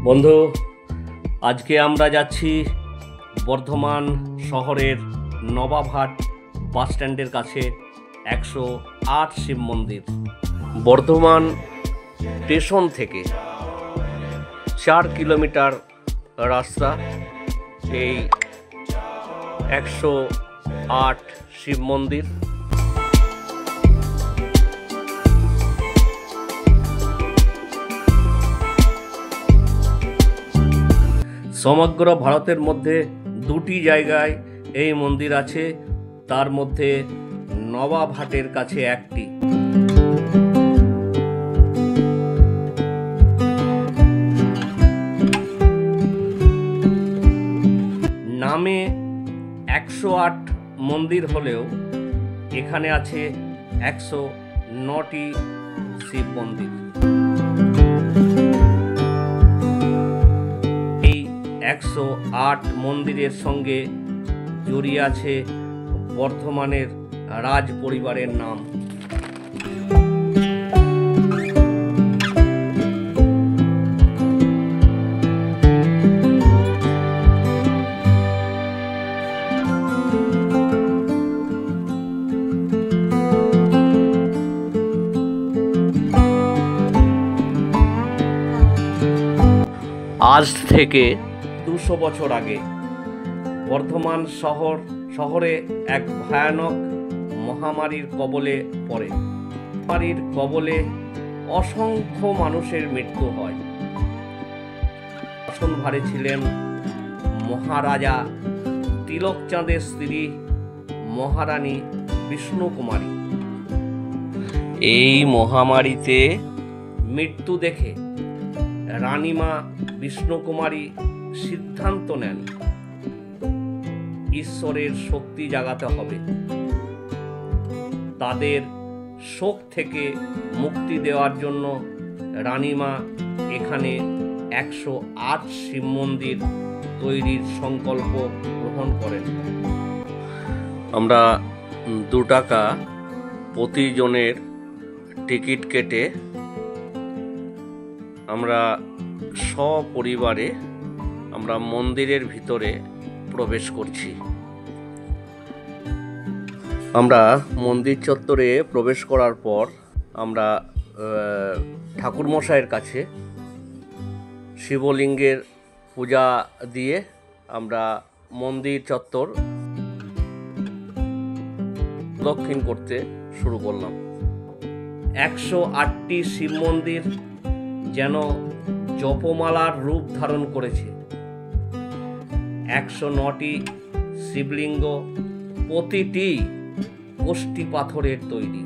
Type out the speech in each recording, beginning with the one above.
বন্ধু, আজকে আমরা যাচ্ছি বর্ধমান শহরের নবাবহাট বাস স্ট্যান্ডের কাছে 108 শিব মন্দির। বর্ধমান স্টেশন থেকে 4 কিলোমিটার রাস্তা এই 108 শিব মন্দির। সমগ্র ভারতের মধ্যে দুটি জায়গায় এই মন্দির আছে, তার মধ্যে নবাবহাটের কাছে একটি। নামে 108 মন্দির হলেও এখানে আছে 109টি শিব মন্দির। 108 মন্দিরের সঙ্গে জড়িয়ে আছে বর্ধমানের রাজ পরিবারের নাম। আজ থেকে 200 বছর আগে বর্ধমান শহরে এক ভয়ানক মহামারীর কবলে পড়ে। মহামারীর কবলে অসংখ্য মানুষের মৃত্যু হয়। শাসনভারে ছিলেন মহারাজা তিলকচাঁদের স্ত্রী মহারানী বিষ্ণুকুমারী। এই মহামারীতে মৃত্যু দেখে রানীমা বিষ্ণুকুমারী সিদ্ধান্ত নেন ঈশ্বরের শক্তি জাগাতে হবে। তাদের শোক থেকে মুক্তি দেওয়ার জন্য রানীমা এখানে 108 শিব মন্দির তৈরির সংকল্প গ্রহণ করেন। আমরা 2 টাকা প্রতিজনের টিকিট কেটে আমরা সপরিবারে আমরা মন্দিরের ভিতরে প্রবেশ করছি। আমরা মন্দির চত্বরে প্রবেশ করার পর আমরা ঠাকুরমশাইয়ের কাছে শিবলিঙ্গের পূজা দিয়ে আমরা মন্দির চত্বর প্রদক্ষিণ করতে শুরু করলাম। 108টি শিব মন্দির যেন জপমালার রূপ ধারণ করেছে। 109টি শিবলিঙ্গ, প্রতিটি কোষ্ঠী পাথরের তৈরি।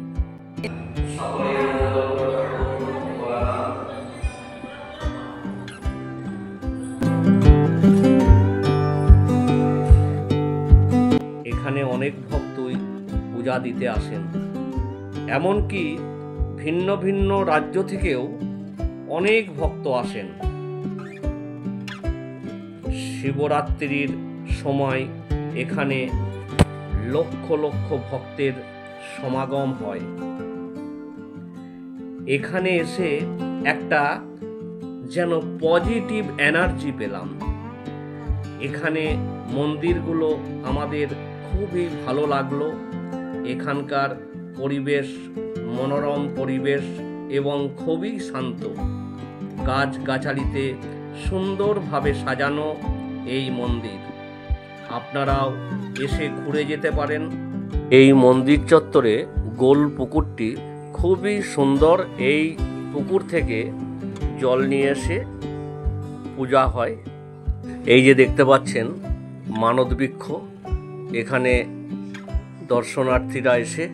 এখানে অনেক ভক্তই পূজা দিতে আসেন, এমনকি ভিন্ন ভিন্ন রাজ্য থেকেও অনেক ভক্ত আসেন। শিবরাত্রির সময় এখানে লক্ষ লক্ষ ভক্তের সমাগম হয়। এখানে এসে একটা যেন পজিটিভ এনার্জি পেলাম। এখানে মন্দিরগুলো আমাদের খুবই ভালো লাগলো। এখানকার পরিবেশ মনোরম পরিবেশ এবং খুবই শান্ত। গাছগাছালিতে সুন্দরভাবে সাজানো এই মন্দির। আপনারাও এসে ঘুরে যেতে পারেন। এই মন্দির চত্বরে গোল পুকুরটি খুবই সুন্দর। এই পুকুর থেকে জল নিয়ে এসে পূজা হয়। এই যে দেখতে পাচ্ছেন মানত বৃক্ষ, এখানে দর্শনার্থীরা এসে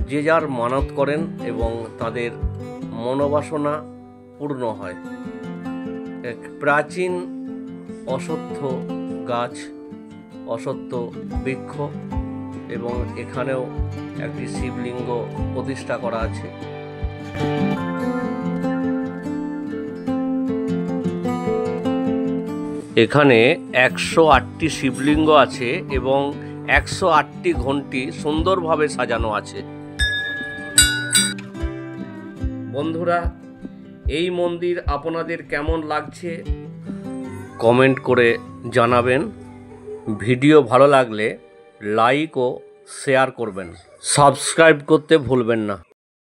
যে যার মানত করেন এবং তাদের মনোবাসনা পূর্ণ হয়। এক প্রাচীন অশ্বত্থ গাছ, অশ্বত্থ বৃক্ষ, এবং এখানেও একটি শিবলিঙ্গ প্রতিষ্ঠা করা আছে। এখানে 108টি শিবলিঙ্গ আছে এবং 108টি ঘণ্টি সুন্দরভাবে সাজানো আছে। বন্ধুরা, এই মন্দির আপনাদের কেমন লাগছে কমেন্ট করে জানাবেন। ভিডিও ভালো লাগলে লাইক ও শেয়ার করবেন, সাবস্ক্রাইব করতে ভুলবেন না।